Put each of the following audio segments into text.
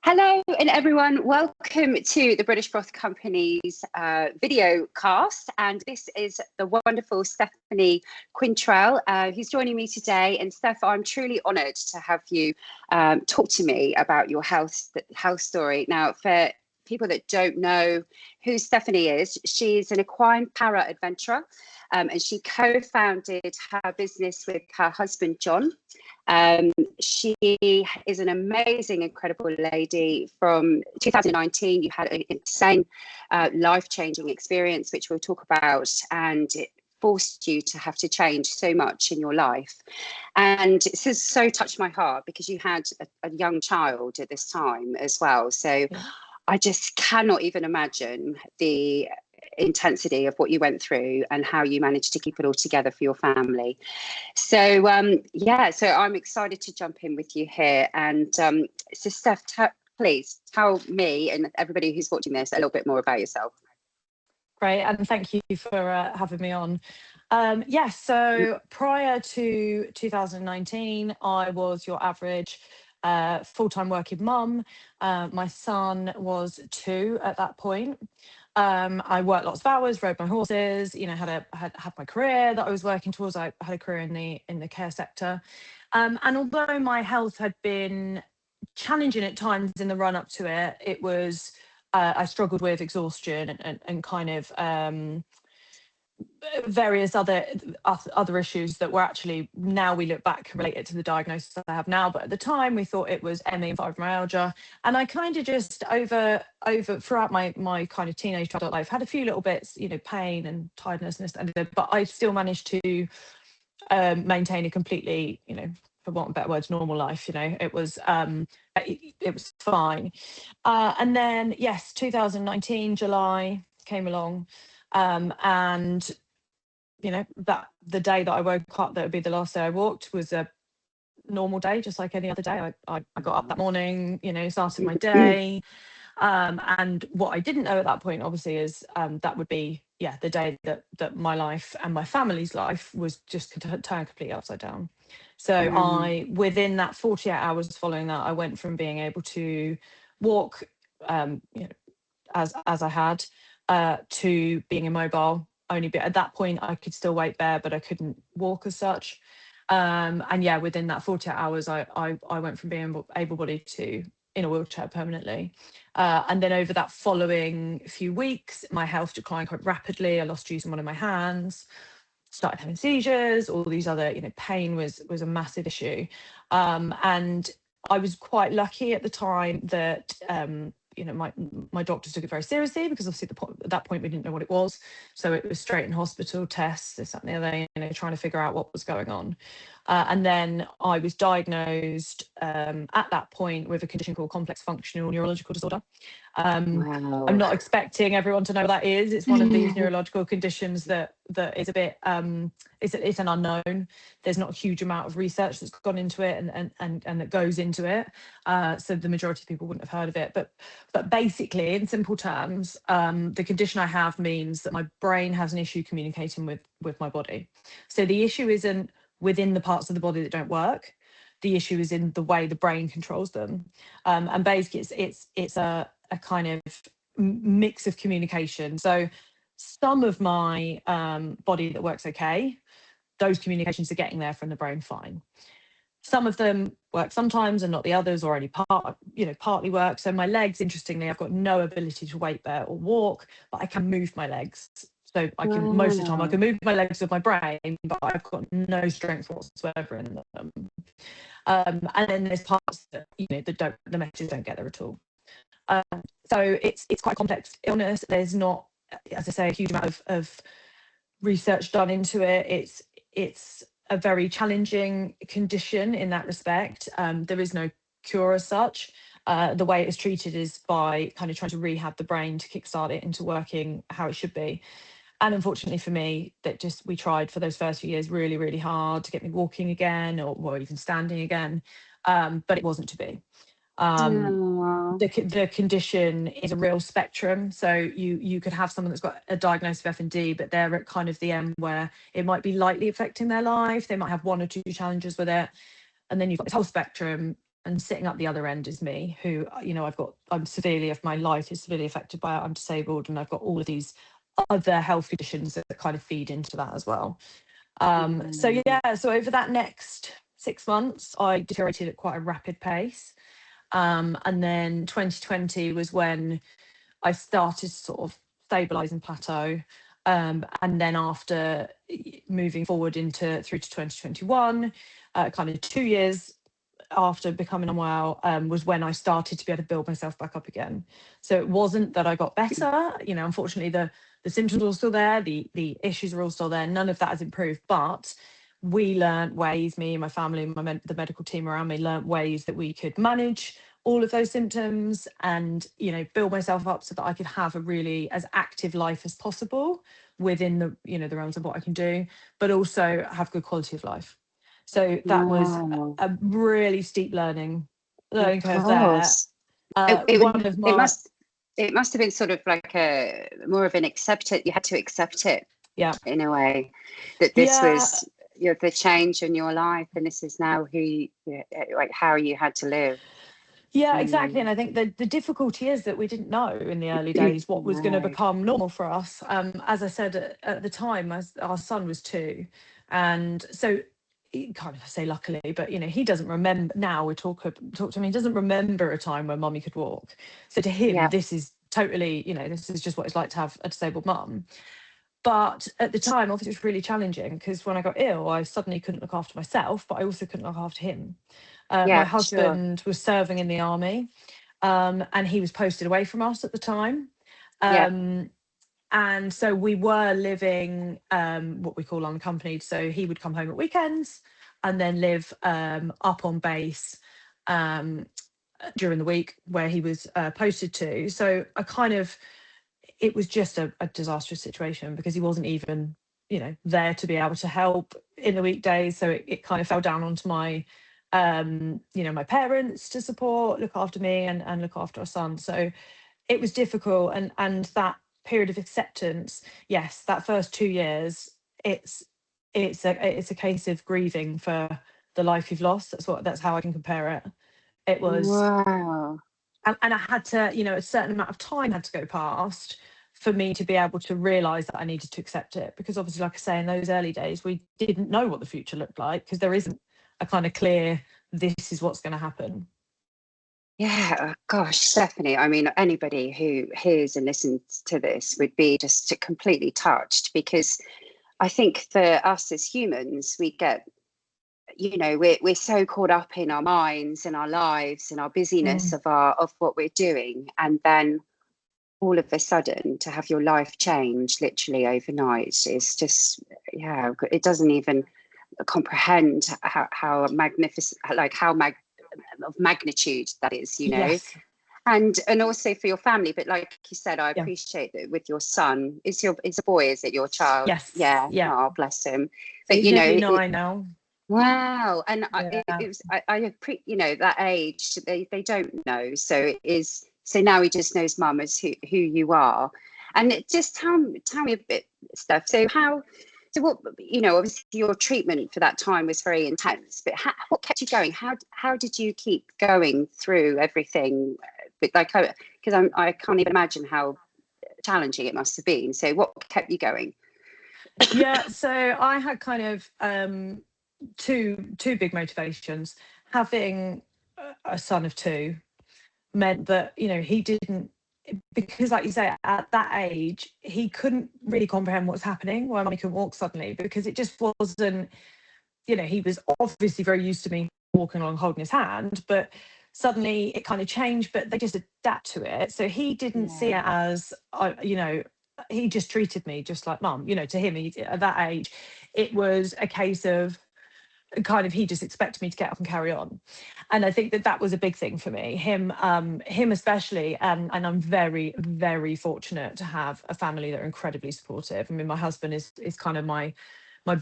Hello and everyone, welcome to the British Broth Company's video cast, and this is the wonderful Stephanie Quintrell who's joining me today. And Steph, I'm truly honoured to have you talk to me about your health story. Now, for people that don't know who Stephanie is, she's an equine para adventurer, and she co-founded her business with her husband John. She is an amazing, incredible lady. From 2019, you had an insane, life-changing experience, which we'll talk about, and it forced you to have to change so much in your life. And this has so touched my heart because you had a young child at this time as well. So yeah. I just cannot even imagine the intensity of what you went through and how you managed to keep it all together for your family. So so I'm excited to jump in with you here. And so Steph, please tell me and everybody who's watching this a little bit more about yourself. Great, and thank you for having me on. So prior to 2019, I was your average full-time working mum. My son was 2 at that point. I worked lots of hours, rode my horses, had my career that I was working towards. I had a career in the care sector. And although my health had been challenging at times in the run up to it, it was, I struggled with exhaustion and kind of various other issues that were actually, now we look back, related to the diagnosis that I have now. But at the time we thought it was ME and fibromyalgia. And I kind of just over throughout my kind of teenage adult life had a few little bits, pain and tiredness and this, but I still managed to maintain a completely, for want of better words, normal life. It was fine. And then yes, 2019 July came along, and that the day that I woke up, that would be the last day I walked, was a normal day, just like any other day. I got up that morning, started my day. And what I didn't know at that point, obviously, is that would be, the day that my life and my family's life was just turned completely upside down. So within that 48 hours following that, I went from being able to walk, as I had, to being immobile. At that point I could still weight bear, but I couldn't walk as such. And within that 48 hours, I went from being able-bodied to in a wheelchair permanently. And then over that following few weeks, my health declined quite rapidly. I lost use in one of my hands, started having seizures, all these other, pain was a massive issue. And I was quite lucky at the time that, my doctors took it very seriously, because obviously at that point we didn't know what it was. So it was straight in hospital, tests, this, that and the other, trying to figure out what was going on. And then I was diagnosed at that point with a condition called complex functional neurological disorder. Wow. I'm not expecting everyone to know what that is. It's one of these neurological conditions that is a bit, it's an unknown. There's not a huge amount of research that's gone into it and that goes into it. So the majority of people wouldn't have heard of it. But basically, in simple terms, the condition I have means that my brain has an issue communicating with my body. So the issue isn't within the parts of the body that don't work. The issue is in the way the brain controls them. And basically it's a kind of mix of communication. So some of my body that works okay, those communications are getting there from the brain fine. Some of them work sometimes and not the others, or only partly work. So my legs, interestingly, I've got no ability to weight bear or walk, but I can move my legs. So I can, most of the time, I can move my legs with my brain, but I've got no strength whatsoever in them. And then there's parts that, the messages don't get there at all. So it's quite a complex illness. There's not, as I say, a huge amount of research done into it. It's a very challenging condition in that respect. There is no cure as such. The way it is treated is by kind of trying to rehab the brain to kickstart it into working how it should be. And unfortunately for me, we tried for those first few years really, really hard to get me walking again, or even standing again, but it wasn't to be. The condition is a real spectrum. So you could have someone that's got a diagnosis of F&D, but they're at kind of the end where it might be lightly affecting their life. They might have 1 or 2 challenges with it. And then you've got this whole spectrum, and sitting up the other end is me, who, my life is severely affected by it. I'm disabled, and I've got all of these other health conditions that kind of feed into that as well. So over that next 6 months, I deteriorated at quite a rapid pace. And then 2020 was when I started to sort of stabilize and plateau. And then after moving forward through to 2021, kind of 2 years after becoming unwell, was when I started to be able to build myself back up again. So it wasn't that I got better. Unfortunately, the symptoms are all still there, the issues are all still there. None of that has improved, but we learned ways, me and my family and the medical team around me learned ways that we could manage all of those symptoms and, build myself up so that I could have a really as active life as possible within the realms of what I can do, but also have good quality of life. So that was Wow. a really steep learning Of curve there. course. One of my It must have been sort of like more of an acceptance. You had to accept it, yeah, in a way, that this was the change in your life, and this is now like how you had to live. Yeah, exactly. And I think the difficulty is that we didn't know in the early days what was going to No. become normal for us. As I said at the time, our son was 2, and so kind of say luckily, but he doesn't remember. Now we talk to him, he doesn't remember a time when mummy could walk. So to him, Yeah. this is totally, this is just what it's like to have a disabled mum. But at the time, obviously, it was really challenging because when I got ill, I suddenly couldn't look after myself, but I also couldn't look after him. My Yeah, sure. husband was serving in the army, and he was posted away from us at the time. Yeah. And so we were living what we call unaccompanied. So he would come home at weekends and then live up on base during the week where he was posted to. So it was just a disastrous situation because he wasn't even, there to be able to help in the weekdays. So it kind of fell down onto my, my parents to look after me and look after our son. So it was difficult. And that period of acceptance, yes, that first 2 years, it's a case of grieving for the life you've lost. That's how I can compare it. It was, Wow. and I had to, a certain amount of time had to go past for me to be able to realize that I needed to accept it. Because obviously, like I say, in those early days, we didn't know what the future looked like because there isn't a kind of clear, this is what's going to happen. Yeah, gosh, Stephanie, I mean, anybody who hears and listens to this would be just completely touched, because I think for us as humans, we get, we're so caught up in our minds and our lives and our busyness of what we're doing. And then all of a sudden to have your life change literally overnight is just, it doesn't even comprehend how magnificent, like of magnitude that is, Yes. and also for your family. But like you said, I appreciate that with your son, it's a boy, is it, your child? Yes. Yeah. Oh, bless him. But he's nearly 9 now. Wow. And that age, they don't know. So it is. So now he just knows, mum, as who you are. And just tell me a bit, Steph. So what, obviously your treatment for that time was very intense, but what kept you going? How did you keep going through everything? But because I can't even imagine how challenging it must have been. So what kept you going? Yeah, so I had kind of two big motivations. Having a son of 2 meant that, he didn't, because like you say, at that age, he couldn't really comprehend what's happening, why mummy couldn't walk suddenly, because it just wasn't, he was obviously very used to me walking along holding his hand, but suddenly it kind of changed, but they just adapt to it. So he didn't see it as, he just treated me just like mum. To him, at that age, it was a case of kind of, he just expected me to get up and carry on. And I think that was a big thing for me, him especially. And I'm very, very fortunate to have a family that are incredibly supportive. I mean, my husband is kind of my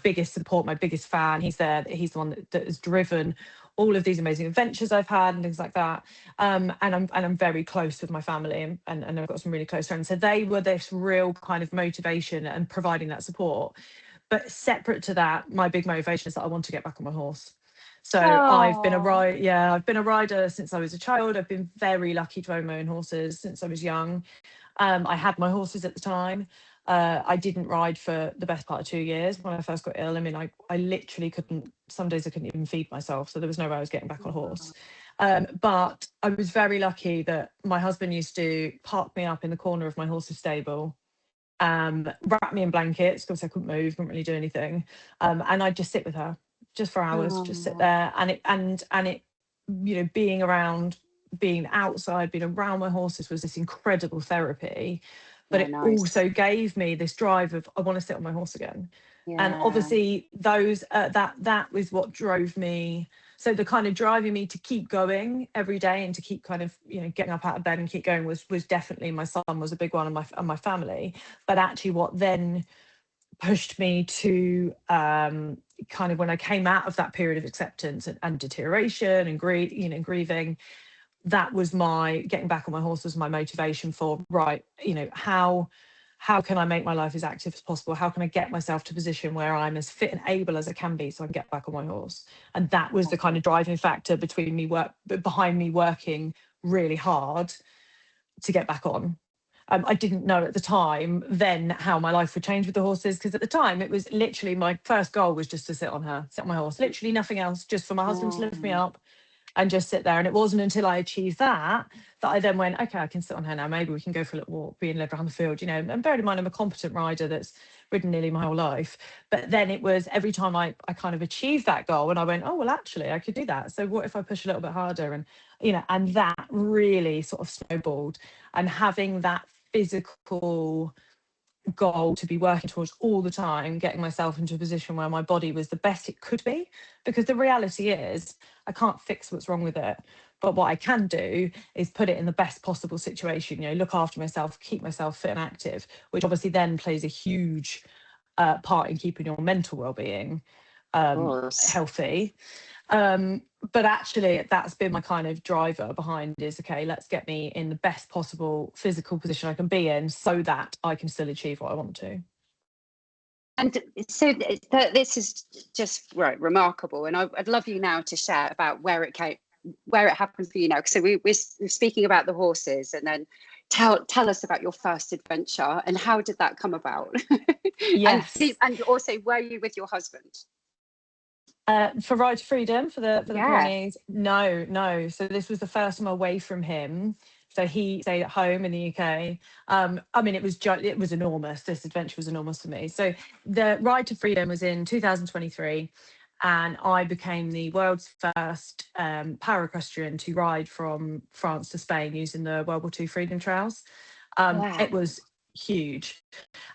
biggest support, my biggest fan. He's the one that has driven all of these amazing adventures I've had and things like that. And I'm very close with my family, and I've got some really close friends. So they were this real kind of motivation and providing that support. But separate to that, my big motivation is that I want to get back on my horse. So I've been a Oh, ride, yeah, I've been a rider since I was a child. I've been very lucky to own my own horses since I was young. I had my horses at the time. I didn't ride for the best part of 2 years when I first got ill. I mean, I literally couldn't, some days I couldn't even feed myself. So there was no way I was getting back on a horse. But I was very lucky that my husband used to park me up in the corner of my horse's stable, wrap me in blankets because I couldn't move, couldn't really do anything. And I'd just sit with her just for hours, just sit oh, there. And it, you know, being around, being outside, being around my horses was this incredible therapy. But yeah, it nice. also gave me this drive of I want to sit on my horse again. And Yeah. obviously those that was what drove me. So the kind of driving me to keep going every day and to keep kind of, you know, getting up out of bed and keep going was definitely my son was a big one, and my family. But actually what then pushed me to kind of when I came out of that period of acceptance and deterioration and grieving, that was my getting back on my horse was my motivation for, right, you know, how can I make my life as active as possible? How can I get myself to a position where I'm as fit and able as I can be so I can get back on my horse? And that was the kind of driving factor behind me working really hard to get back on. I didn't know at the time then how my life would change with the horses, because at the time it was literally my first goal was just to sit on my horse, literally nothing else, just for my husband to lift me Oh, up and just sit there. And it wasn't until I achieved that that I then went, okay, I can sit on her now. Maybe we can go for a little walk, be and live around the field, you know. And bearing in mind, I'm a competent rider that's ridden nearly my whole life. But then it was every time I kind of achieved that goal and I went, oh, well, actually, I could do that. So what if I push a little bit harder? And, you know, and that really sort of snowballed. And having that physical goal to be working towards all the time, getting myself into a position where my body was the best it could be. Because the reality is, I can't fix what's wrong with it. But what I can do is put it in the best possible situation, you know, look after myself, keep myself fit and active, which obviously then plays a huge part in keeping your mental well-being of course. healthy. But actually that's been my kind of driver behind is, okay, let's get me in the best possible physical position I can be in so that I can still achieve what I want to. And so this is just right, remarkable. And I'd love you now to share about where it came, where it happened for you now. So we're speaking about the horses, and then tell us about your first adventure and how did that come about? Yes. And also, were you with your husband? For Ride to Freedom for the Yeah. Pyrenees, no. So this was the first time away from him. So he stayed at home in the UK. I mean, it was enormous. This adventure was enormous for me. So the Ride to Freedom was in 2023, and I became the world's first para equestrian to ride from France to Spain using the World War II Freedom Trails. Wow. It was huge.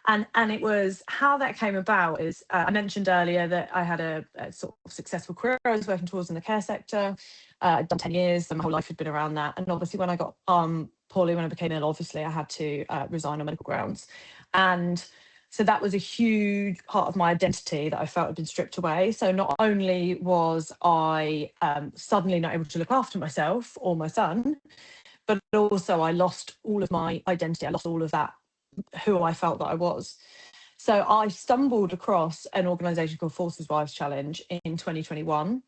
And it was how that came about is I mentioned earlier that I had a sort of successful career I was working towards in the care sector. I'd done 10 years and my whole life had been around that. And obviously when I got poorly, when I became ill, obviously I had to resign on medical grounds. And so that was a huge part of my identity that I felt had been stripped away. So not only was I suddenly not able to look after myself or my son, but also I lost all of my identity. I lost all of that, who I felt that I was. So I stumbled across an organisation called Forces Wives Challenge in 2021.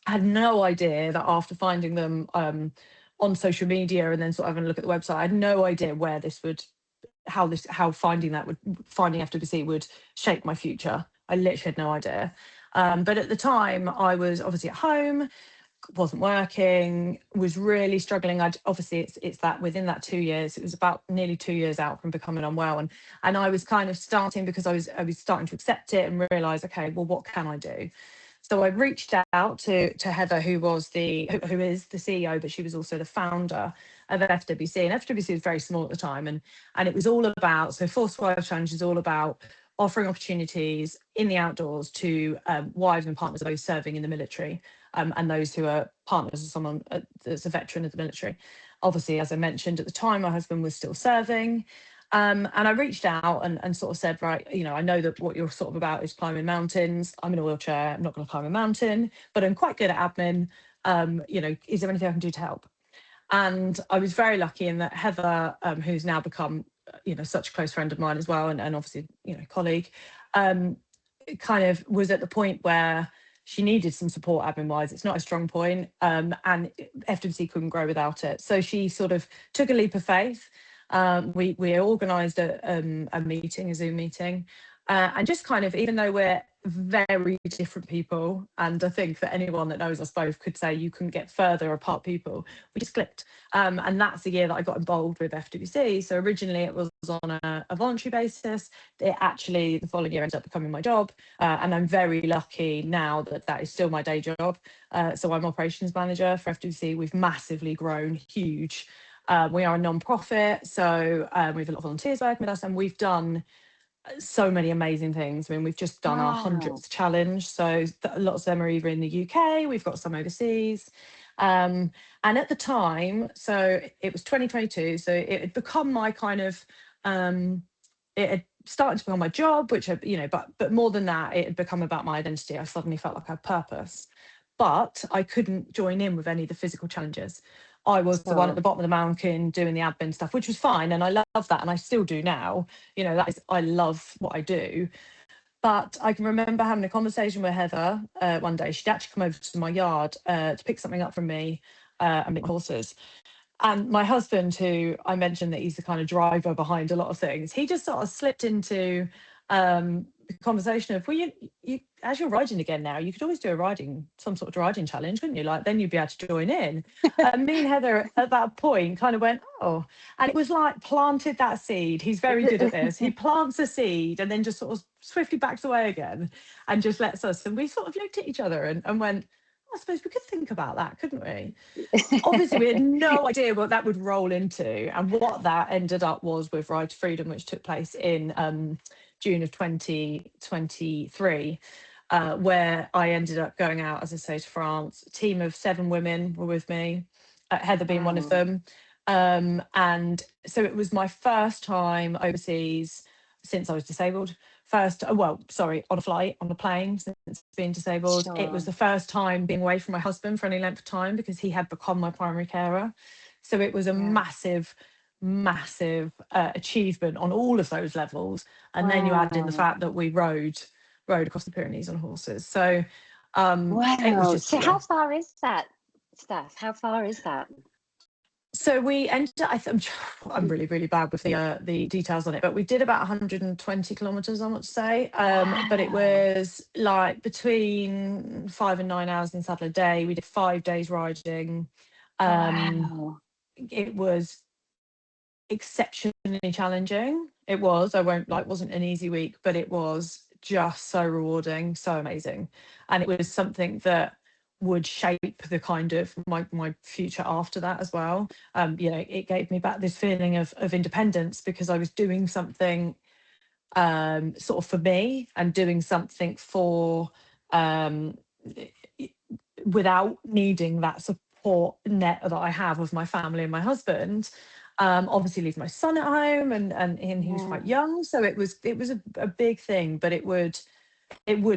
I had no idea that after finding them on social media and then sort of having a look at the website, I had no idea where this would, how finding FWC would shape my future. I literally had no idea. But at the time, I was obviously at home, wasn't working, was really struggling. I'd obviously it's that within that 2 years, it was about nearly 2 years out from becoming unwell, and I was kind of starting because I was starting to accept it and realize, okay, well, what can I do? So I reached out to Heather, who is the CEO, but she was also the founder of FWC, and FWC was very small at the time, and it was all about, so Force Wives Challenge is all about offering opportunities in the outdoors to wives and partners of those serving in the military. And those who are partners of someone that's a veteran of the military. Obviously, as I mentioned, at the time, my husband was still serving. And I reached out and sort of said, right, you know, I know that what you're sort of about is climbing mountains. I'm in a wheelchair. I'm not going to climb a mountain, but I'm quite good at admin. You know, is there anything I can do to help? And I was very lucky in that Heather, who's now become, you know, such a close friend of mine as well, and obviously, you know, colleague, kind of was at the point where she needed some support admin wise. It's not a strong point, and FWC couldn't grow without it. So she sort of took a leap of faith. We organised a meeting, a Zoom meeting, and just kind of, even though we're very different people, and I think that anyone that knows us both could say you couldn't get further apart people, we just clicked. And that's the year that I got involved with FWC. So originally it was on a voluntary basis. It actually, the following year, ended up becoming my job. And I'm very lucky now that that is still my day job. So I'm operations manager for FWC. We've massively grown, huge. We are a non-profit, so we have a lot of volunteers working with us, and we've done so many amazing things. I mean, we've just done our 100th challenge, so lots of them are either in the UK, we've got some overseas. And at the time, so it was 2022, so it had become my kind of, it had started to become my job, which, you know, but more than that, it had become about my identity. I suddenly felt like I had purpose, but I couldn't join in with any of the physical challenges. I was the one at the bottom of the mountain doing the admin stuff, which was fine. And I love that. And I still do now. You know, that is, I love what I do. But I can remember having a conversation with Heather one day. She'd actually come over to my yard to pick something up from me and make horses. And my husband, who I mentioned that he's the kind of driver behind a lot of things, he just sort of slipped into the conversation of, well, you as you're riding again now, you could always do some sort of riding challenge, couldn't you? Like, then you'd be able to join in. And me and Heather at that point kind of went, oh, and it was like planted that seed. He's very good at this. He plants a seed and then just sort of swiftly backs away again and just lets us. And we sort of looked at each other and went, I suppose we could think about that, couldn't we? Obviously, we had no idea what that would roll into, and what that ended up was with Ride to Freedom, which took place in June of 2023, where I ended up going out, as I say, to France. A team of 7 women were with me, Heather being one of them. And so it was my first time overseas since I was disabled. On a flight, on a plane, since being disabled. It was the first time being away from my husband for any length of time, because he had become my primary carer. So it was a massive achievement on all of those levels. And then you add in the fact that we rode across the Pyrenees on horses. So it was just, so how far is that, Steph? How far is that? So we ended up, I'm really, really bad with the details on it, but we did about 120 kilometres, I want to say. But it was like between 5 and 9 hours in the saddle a day. We did 5 days riding. It was exceptionally challenging. It was, wasn't an easy week, but it was just so rewarding, so amazing. And it was something that would shape the kind of my future after that as well. You know, it gave me back this feeling of independence, because I was doing something sort of for me, and doing something for without needing that support net that I have with my family and my husband. Obviously leave my son at home, and he was quite young, so it was a big thing, but it would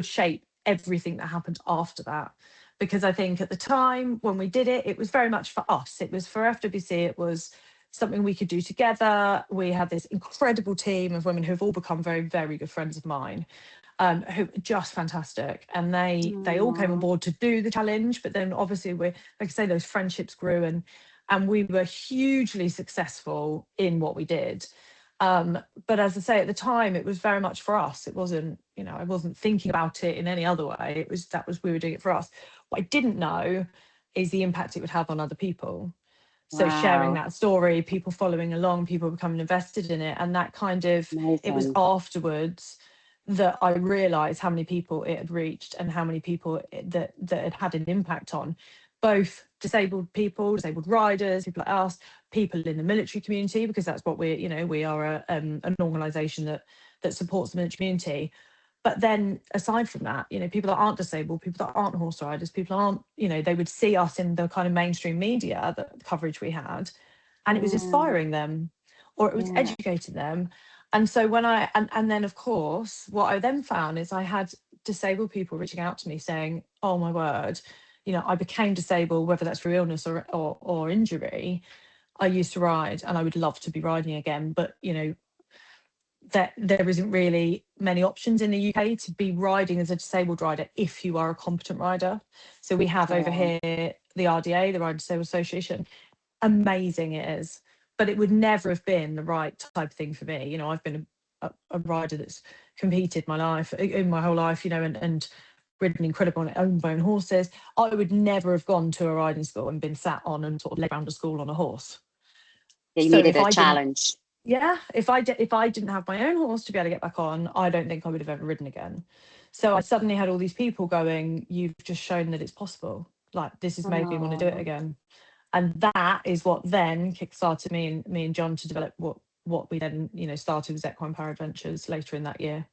shape everything that happened after that. Because I think at the time when we did it, it was very much for us. It was for FWC. It was something we could do together. We had this incredible team of women who've all become very, very good friends of mine, who are just fantastic. And they all came on board to do the challenge. But then obviously, like I say, those friendships grew, and we were hugely successful in what we did. But as I say, at the time, it was very much for us. It wasn't, you know, I wasn't thinking about it in any other way. We were doing it for us. What I didn't know is the impact it would have on other people. So sharing that story, people following along, people becoming invested in it. And that kind of, it was afterwards that I realised how many people it had reached, and how many people that it had an impact on. Both disabled people, disabled riders, people like us, people in the military community, because that's what we are an organisation that supports the military community. But then aside from that, you know, people that aren't disabled, people that aren't horse riders, people aren't, you know, they would see us in the kind of mainstream media, the coverage we had, and it was inspiring them, or it was educating them. And so when and then of course, what I then found is I had disabled people reaching out to me saying, oh my word, you know, I became disabled, whether that's through illness or injury. I used to ride and I would love to be riding again, but, you know, that there isn't really many options in the UK to be riding as a disabled rider if you are a competent rider. So we have over here the RDA, the Rider Disabled Association. Amazing it is, but it would never have been the right type of thing for me. You know, I've been a rider that's competed my life, in my whole life, you know, and ridden incredible and owned my own horses. I would never have gone to a riding school and been sat on and sort of led around a school on a horse. You So needed if a I didn't, challenge. yeah, if I didn't have my own horse to be able to get back on, I don't think I would have ever ridden again. So I suddenly had all these people going, "You've just shown that it's possible. Like, this has made me want to do it Oh, again." And that is what then kickstarted me and John to develop what we then, you know, started with Equine Power Adventures later in that year.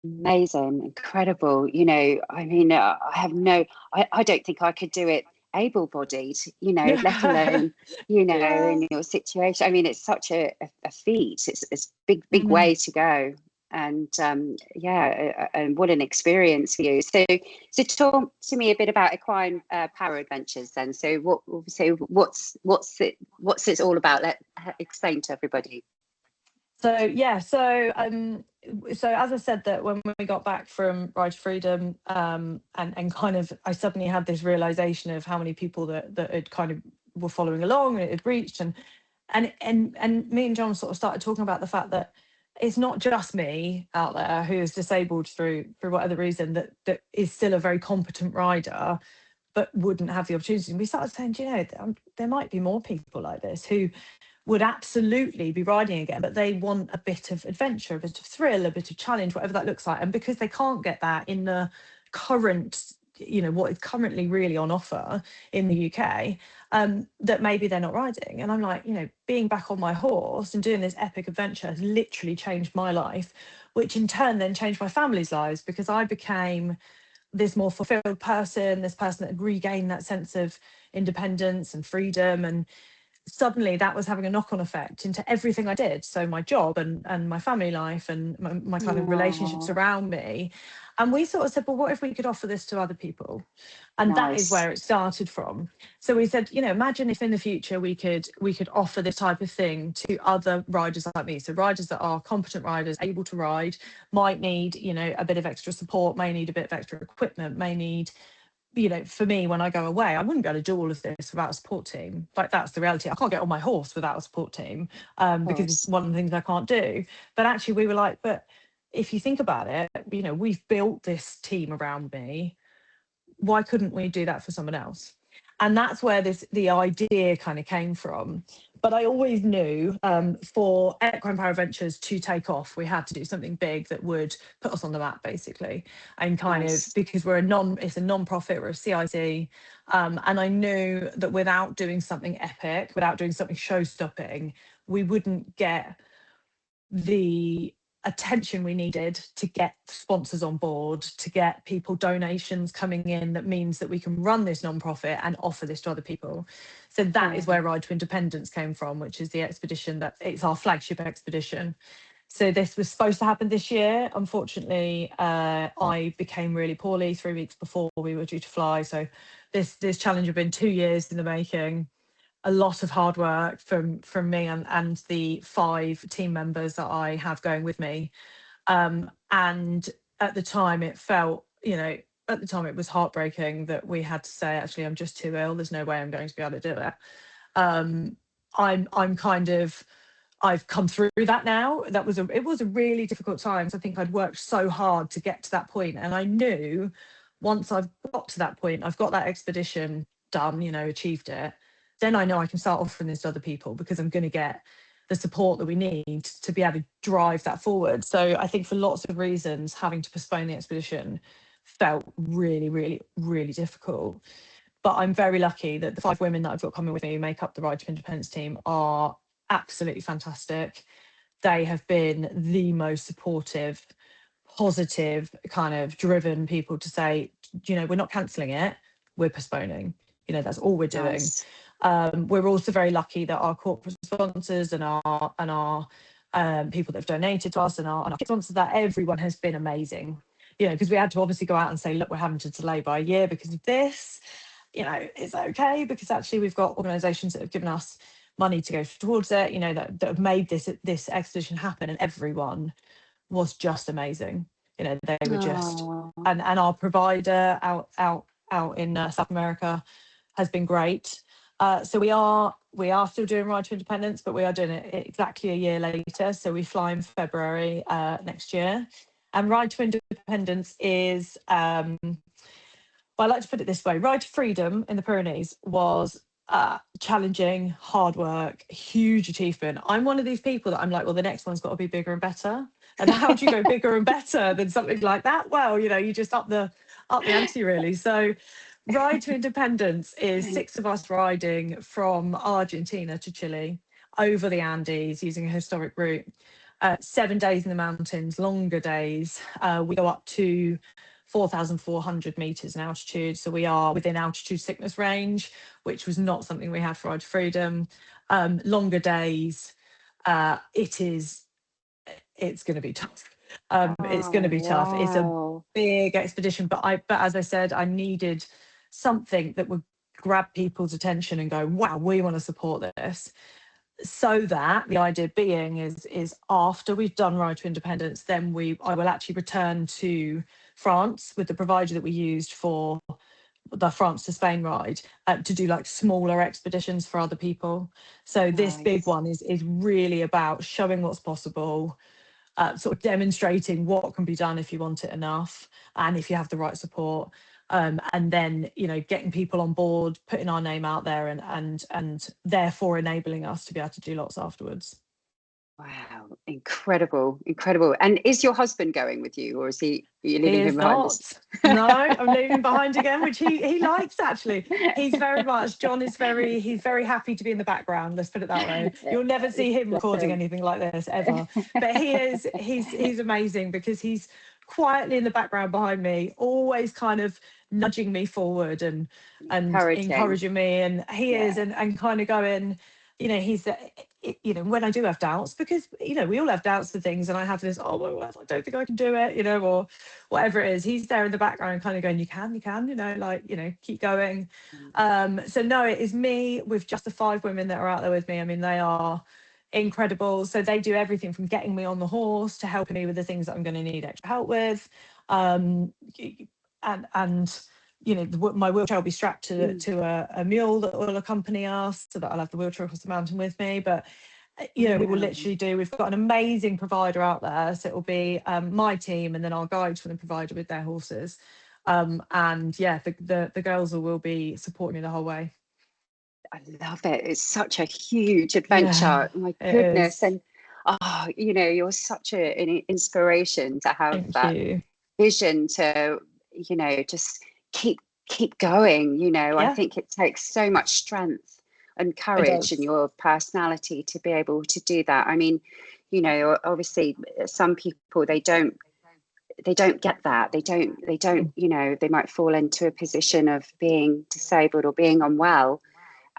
amazing, incredible. You know, I mean, I don't think I could do it able-bodied, you know, let alone, you know, Yeah. in your situation. I mean, it's such a feat. It's big Mhm. way to go. And yeah, and what an experience for you. So talk to me a bit about Equine Power Adventures then. So what's it all about? Explain to everybody. So yeah, so as I said, that when we got back from Ride to Freedom, and kind of, I suddenly had this realization of how many people that had kind of were following along and it had reached, and me and John sort of started talking about the fact that it's not just me out there who is disabled through for whatever reason that is still a very competent rider, but wouldn't have the opportunity. And we started saying, "Do you know, there might be more people like this who would absolutely be riding again, but they want a bit of adventure, a bit of thrill, a bit of challenge, whatever that looks like." And because they can't get that in the current, you know, what is currently really on offer in the UK, that maybe they're not riding. And I'm like, you know, being back on my horse and doing this epic adventure has literally changed my life, which in turn then changed my family's lives, because I became this more fulfilled person, this person that had regained that sense of independence and freedom. And suddenly that was having a knock-on effect into everything I did. So my job and my family life and my kind of relationships Oh, around me. And we sort of said, well, what if we could offer this to other people? And that is nice. where it started from. So we said, you know, imagine if in the future we could offer this type of thing to other riders like me. So riders that are competent riders, able to ride, might need, you know, a bit of extra support, may need a bit of extra equipment, may need, you know, for me, when I go away, I wouldn't be able to do all of this without a support team. Like, that's the reality. I can't get on my horse without a support team, Of because it's course. one of the things I can't do. But actually, we were like, but if you think about it, you know, we've built this team around me. Why couldn't we do that for someone else? And that's where the idea kind of came from. But I always knew, for Equine Power Adventures to take off, we had to do something big that would put us on the map, basically. And kind of, Nice. because it's a non-profit, we're a CIC, and I knew that without doing something epic, without doing something show-stopping, we wouldn't get the attention we needed to get sponsors on board, to get people donations coming in. That means that we can run this non-profit and offer this to other people. So that is where Oh, Ride to Independence came from, which is the expedition that it's our flagship expedition. So this was supposed to happen this year. Unfortunately, I became really poorly 3 weeks before we were due to fly. So this challenge had been 2 years in the making, a lot of hard work from me and the 5 team members that I have going with me. And at the time it felt, you know, at the time it was heartbreaking that we had to say, actually, I'm just too ill. There's no way I'm going to be able to do it. I'm kind of, I've come through that now. It was a really difficult time. So I think I'd worked so hard to get to that point. And I knew once I've got to that point, I've got that expedition done, you know, achieved it, then I know I can start offering this to other people, because I'm going to get the support that we need to be able to drive that forward. So I think for lots of reasons, having to postpone the expedition felt really, really, really difficult. But I'm very lucky that the 5 women that I've got coming with me who make up the Ride to Independence team are absolutely fantastic. They have been the most supportive, positive, kind of driven people to say, you know, we're not cancelling it, we're postponing. You know, that's all we're doing. nice. We're also very lucky that our corporate sponsors and our people that have donated to us and our sponsors, that everyone has been amazing. You know, because we had to obviously go out and say, look, we're having to delay by a year because of this. You know, it's okay, because actually we've got organisations that have given us money to go towards it, you know, that have made this expedition happen, and everyone was just amazing. You know, they were just, Oh, and our provider out in South America has been great. So we are still doing Ride to Independence, but we are doing it exactly a year later. So we fly in February next year. And Ride to Independence is, well, I like to put it this way: Ride to Freedom in the Pyrenees was challenging, hard work, huge achievement. I'm one of these people that I'm like, well, the next one's got to be bigger and better. And how do you go bigger and better than something like that? Well, you know, you just up the ante, really. So Ride to Independence is 6 of us riding from Argentina to Chile over the Andes using a historic route. 7 days in the mountains, longer days. We go up to 4,400 meters in altitude. So we are within altitude sickness range, which was not something we had for Ride to Freedom. Longer days. It's going to be tough. It's going to be tough. It's a wow. big expedition, but as I said, I needed something that would grab people's attention and go, wow, we want to support this. So that the idea being is after we've done Ride to Independence, then I will actually return to France with the provider that we used for the France to Spain ride, to do like smaller expeditions for other people. So this big Nice. one is really about showing what's possible, sort of demonstrating what can be done if you want it enough and if you have the right support. And then, you know, getting people on board, putting our name out there, and therefore enabling us to be able to do lots afterwards. Wow, incredible, incredible. And is your husband going with you, or are you leaving him behind this? No, I'm leaving behind again, which he likes actually. He's very much, John is he's very happy to be in the background, let's put it that way. You'll never see him Bless recording him. anything like this ever. But he's amazing because he's quietly in the background behind me, always kind of nudging me forward and Encouraging. encouraging me. And he Yeah. is, and kind of going, you know, he's you know, when I do have doubts, because, you know, we all have doubts for things, and I have this, oh, well, I don't think I can do it, you know, or whatever it is. He's there in the background kind of going, you can, you know, like, you know, keep going. So no, it is me with just the 5 women that are out there with me. I mean, they are incredible. So they do everything from getting me on the horse to helping me with the things that I'm going to need extra help with. And you know, my wheelchair will be strapped to a mule that will accompany us, so that I'll have the wheelchair across the mountain with me. But you know, we will literally we've got an amazing provider out there, so it will be my team and then our guides from the provider with their horses. And yeah, the girls will be supporting me the whole way. I love it. It's such a huge Yeah, adventure. My it goodness. is. And you know, you're such an inspiration to have Thank that you. vision to, you know, just keep going. You know, I Yeah, think it takes so much strength and it courage in does. your personality to be able to do that. I mean, you know, obviously some people they don't get that. They don't, you know, they might fall into a position of being disabled or being unwell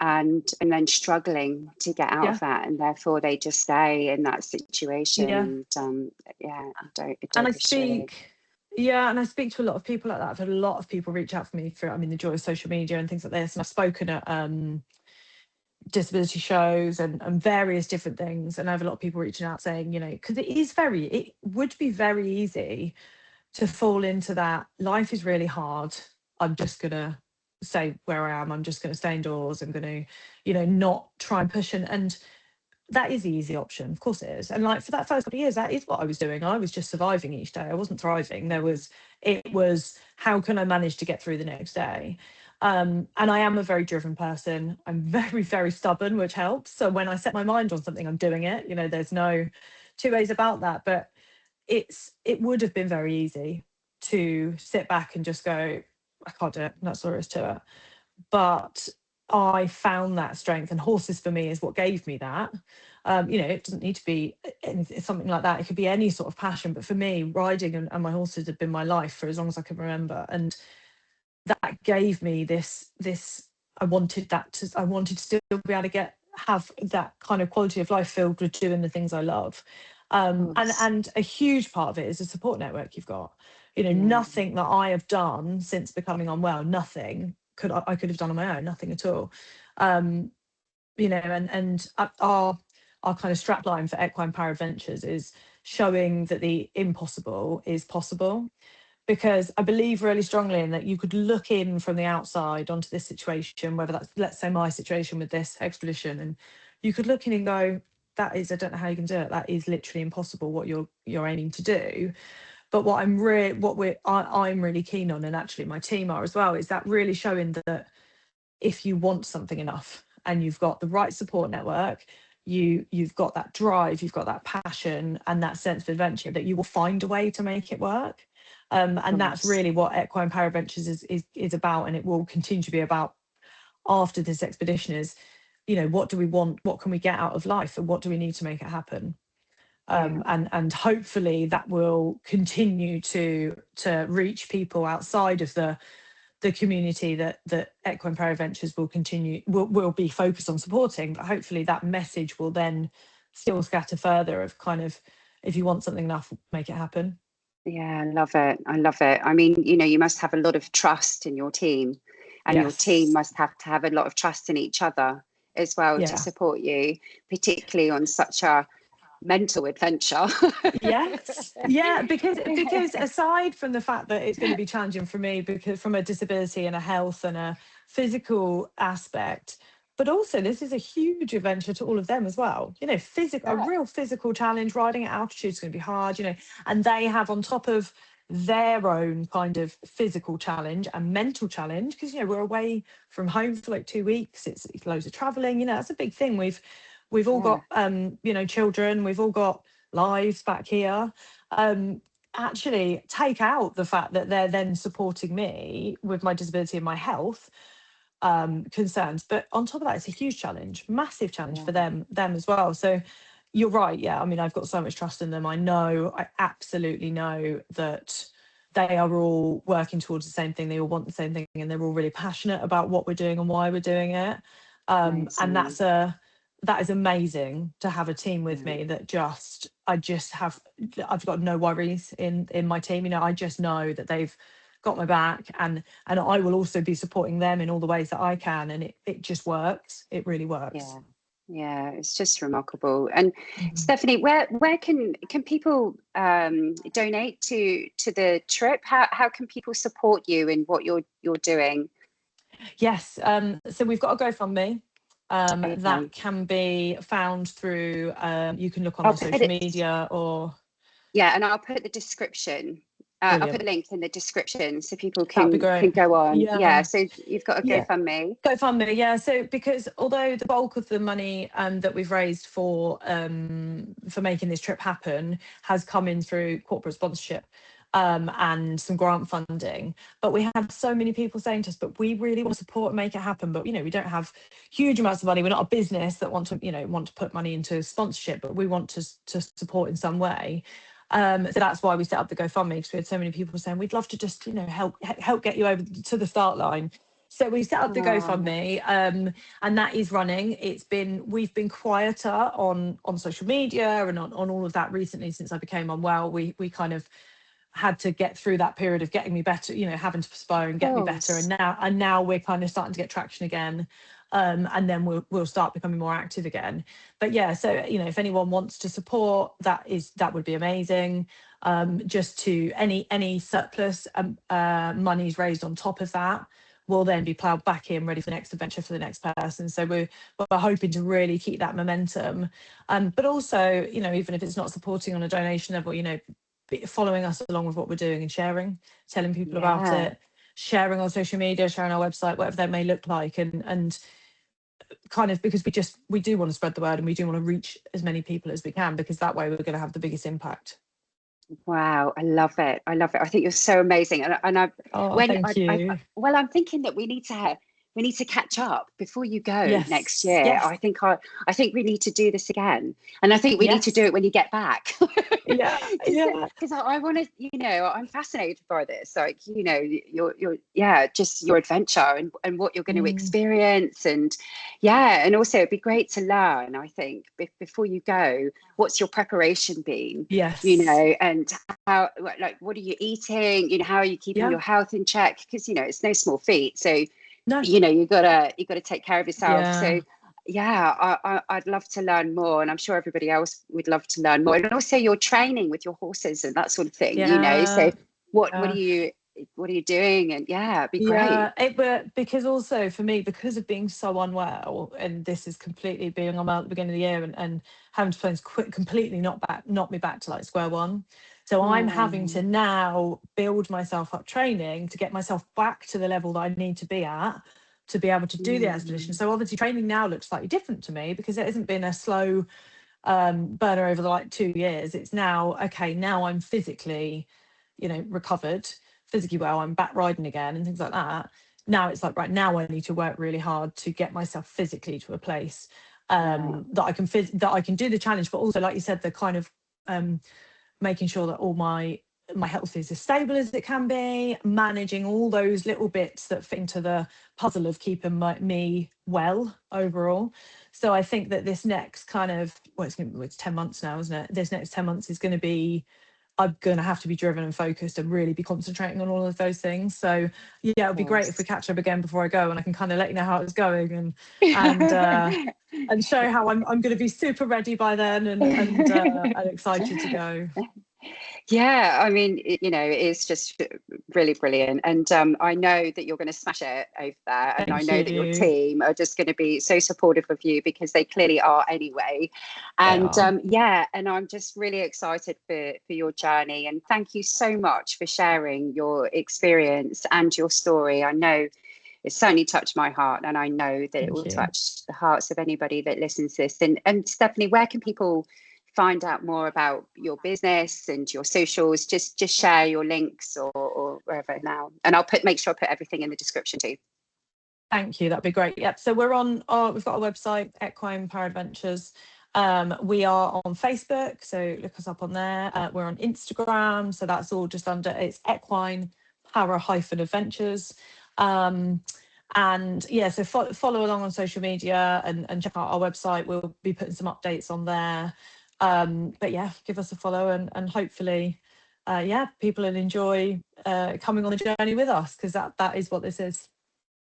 and then struggling to get out Yeah, of that, and therefore they just stay in that situation. yeah. And yeah, I And I don't wish really. speak, yeah, and I speak to a lot of people like that. I've had a lot of people reach out for me through, I mean, the joy of social media and things like this. And I've spoken at disability shows and various different things. And I have a lot of people reaching out saying, you know, because it would be very easy to fall into that. Life is really hard. I'm just going to stay where I am. I'm just going to stay indoors. I'm going to, you know, not try and push. And that is the easy option. Of course it is. And like for that first couple of years, that is what I was doing. I was just surviving each day. I wasn't thriving. It was, how can I manage to get through the next day? And I am a very driven person. I'm very, very stubborn, which helps. So when I set my mind on something, I'm doing it. You know, there's no 2 ways about that. But it would have been very easy to sit back and just go, I can't do it. That's all there is to it. But I found that strength, and horses for me is what gave me that. You know, it doesn't need to be something like that. It could be any sort of passion. But for me, riding and my horses have been my life for as long as I can remember. And that gave me this, I wanted to still be able to have that kind of quality of life filled with doing the things I love. Of course. And a huge part of it is the support network you've got. You know, Yeah. nothing that I have done since becoming unwell, nothing I could have done on my own, nothing at all. and our kind of strapline for Equine Power Adventures is showing that the impossible is possible. Because I believe really strongly in that you could look in from the outside onto this situation, whether that's, let's say, my situation with this expedition, and you could look in and go, that is, I don't know how you can do it. That is literally impossible what you're aiming to do. But I'm really keen on, and actually my team are as well, is that really showing that if you want something enough and you've got the right support network, you've got that drive, you've got that passion and that sense of adventure, that you will find a way to make it work. And that's really what Equine Power Adventures is about, and it will continue to be about after this expedition. Is, what do we want? What can we get out of life, and what do we need to make it happen? And hopefully that will continue to reach people outside of the community that Equine Power Adventures will be focused on supporting. But hopefully that message will then still scatter further of kind of, if you want something enough, make it happen. Yeah, I love it. I love it. I mean, you must have a lot of trust in your team, and your team must have to have a lot of trust in each other as well to support you, particularly on such a mental adventure. Yes, yeah, because aside from the fact that it's going to be challenging for me, because from a disability and a health and a physical aspect, but also this is a huge adventure to all of them as well. A real physical challenge. Riding at altitude is going to be hard, and they have, on top of their own kind of physical challenge and mental challenge, because we're away from home for like 2 weeks. It's loads of traveling. That's a big thing. We've all got children. We've all got lives back here. Actually take out the fact that they're then supporting me with my disability and my health concerns, but on top of that, it's a huge challenge, massive challenge for them as well. So you're right. I mean, I've got so much trust in them. I absolutely know that they are all working towards the same thing. They all want the same thing, and they're all really passionate about what we're doing and why we're doing it. And that is amazing to have a team with me that I've got no worries in my team. I just know that they've got my back, and I will also be supporting them in all the ways that I can, and it just works. It really works. Yeah, it's just remarkable. And Stephanie, where can people donate to the trip? How can people support you in what you're doing? Yes, so we've got a GoFundMe. That can be found through, you can look on our social media, or and I'll put the description. I'll put the link in the description so people can go on. So you've got a GoFundMe. GoFundMe, so because although the bulk of the money that we've raised for making this trip happen has come in through corporate sponsorship and some grant funding, but we have so many people saying to us, but we really want to support and make it happen, but we don't have huge amounts of money. We're not a business that want to put money into sponsorship, but we want to support in some way. So that's why we set up the GoFundMe, because we had so many people saying we'd love to just help get you over to the start line. So we set up the GoFundMe, and that is running. We've been quieter on social media and on all of that recently since I became unwell. We kind of had to get through that period of getting me better, having to postpone, get me better, and now we're kind of starting to get traction again, and then we'll start becoming more active again. But so if anyone wants to support, that would be amazing. Just to any surplus monies raised on top of that will then be ploughed back in, ready for the next adventure for the next person. So we're hoping to really keep that momentum, but also even if it's not supporting on a donation level, following us along with what we're doing and telling people about it, sharing on social media, sharing our website, whatever that may look like, and kind of, because we do want to spread the word, and we do want to reach as many people as we can, because that way we're going to have the biggest impact. Wow, I love it. I think you're so amazing. And thank you. I'm thinking that we need to catch up before you go next year. Yes. I think we need to do this again, and I think we need to do it when you get back. Because I want to, I'm fascinated by this, just your adventure and what you're going to experience, and also it'd be great to learn, I think, before you go, what's your prepreration been, and how, what are you eating, how are you keeping your health in check, because it's no small feat, so you gotta take care of yourself. So I'd love to learn more, and I'm sure everybody else would love to learn more. And also your training with your horses and that sort of thing, you know. So what are you doing? And it'd be great. But because also for me, because of being so unwell, and this is completely being unwell at the beginning of the year, and having to plans completely knock me back to like square one. So I'm having to now build myself up training to get myself back to the level that I need to be at to be able to do the expedition. So obviously training now looks slightly different to me because it hasn't been a slow burner over the like 2 years. It's now, okay, now I'm physically, recovered, physically well, I'm back riding again and things like that. Now it's like, right, now I need to work really hard to get myself physically to a place that I can do the challenge, but also, like you said, the kind of making sure that all my health is as stable as it can be, managing all those little bits that fit into the puzzle of keeping me well overall. So I think that this next kind of, it's 10 months now, isn't it? This next 10 months is going to be, I'm going to have to be driven and focused and really be concentrating on all of those things. So yeah, it'd be great if we catch up again before I go, and I can kind of let you know how it's going and show how I'm going to be super ready by then and excited to go. Yeah, I mean, it's just really brilliant. And I know that you're going to smash it over there. And I know that your team are just going to be so supportive of you, because they clearly are anyway. And and I'm just really excited for your journey. And thank you so much for sharing your experience and your story. I know it certainly touched my heart, and I know that it will touch the hearts of anybody that listens to this. And Stephanie, where can people find out more about your business and your socials? Just share your links or wherever now, and make sure I put everything in the description too. Thank you, that'd be great. Yep, so we're on we've got a website, Equine Paradventures. We are on Facebook, so look us up on there. We're on Instagram, so that's all just under, it's Equine Para-Adventures. And yeah, so follow along on social media and check out our website. We'll be putting some updates on there. But yeah, give us a follow, and hopefully people will enjoy coming on the journey with us, because that is what this is.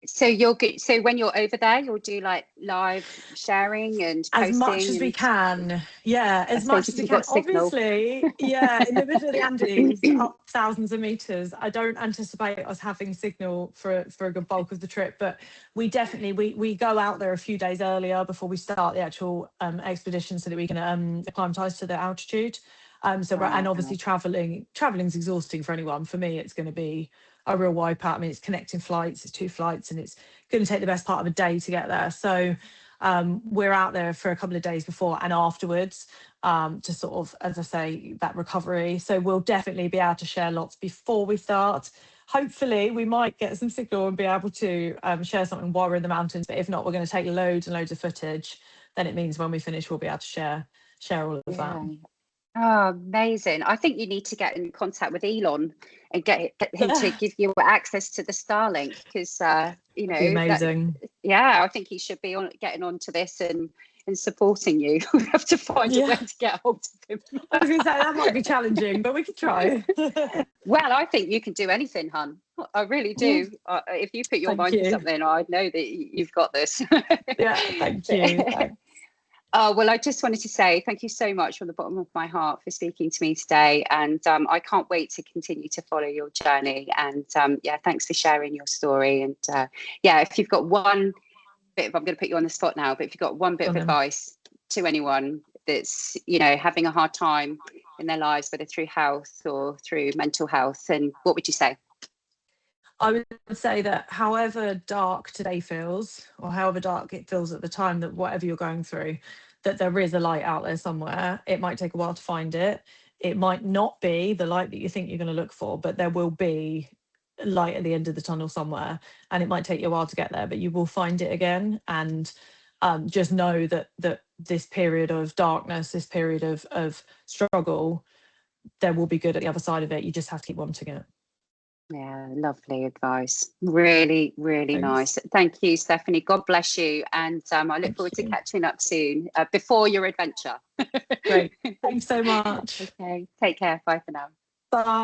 So so when you're over there, you'll do like live sharing and as much as we can. Yeah, as much as we can. Obviously, in the middle of the Andes, up thousands of meters, I don't anticipate us having signal for a good bulk of the trip, but we definitely we go out there a few days earlier before we start the actual expedition, so that we can acclimatise to the altitude. And obviously traveling's exhausting for anyone. For me, it's going to be a real wipeout. I mean, it's connecting flights, it's 2 flights, and it's going to take the best part of a day to get there. So we're out there for a couple of days before and afterwards to sort of, as I say, that recovery. So we'll definitely be able to share lots before we start. Hopefully we might get some signal and be able to share something while we're in the mountains, but if not, we're going to take loads and loads of footage. Then it means when we finish, we'll be able to share all of that. Oh, amazing. I think you need to get in contact with Elon and get him to give you access to the Starlink, because amazing. I think he should be getting onto this and supporting you. We have to find a way to get hold of him. I was going to say that might be challenging, but we could try. Well, I think you can do anything, hun. I really do. If you put your mind to something, I know that you've got this. Yeah, thank you. Oh, well, I just wanted to say thank you so much from the bottom of my heart for speaking to me today. And I can't wait to continue to follow your journey. And thanks for sharing your story. And if you've got one bit I'm going to put you on the spot now, but if you've got one bit of advice to anyone that's, having a hard time in their lives, whether through health or through mental health, then what would you say? I would say that however dark today feels, or however dark it feels at the time, that whatever you're going through, that there is a light out there somewhere. It might take a while to find it. It might not be the light that you think you're going to look for, but there will be light at the end of the tunnel somewhere. And it might take you a while to get there, but you will find it again. And just know that this period of darkness, this period of struggle, there will be good at the other side of it. You just have to keep wanting it. Yeah, lovely advice. Really, really nice. Thank you, Stephanie. God bless you. And I look forward to catching up soon before your adventure. Great. Thanks so much. Okay. Take care. Bye for now. Bye.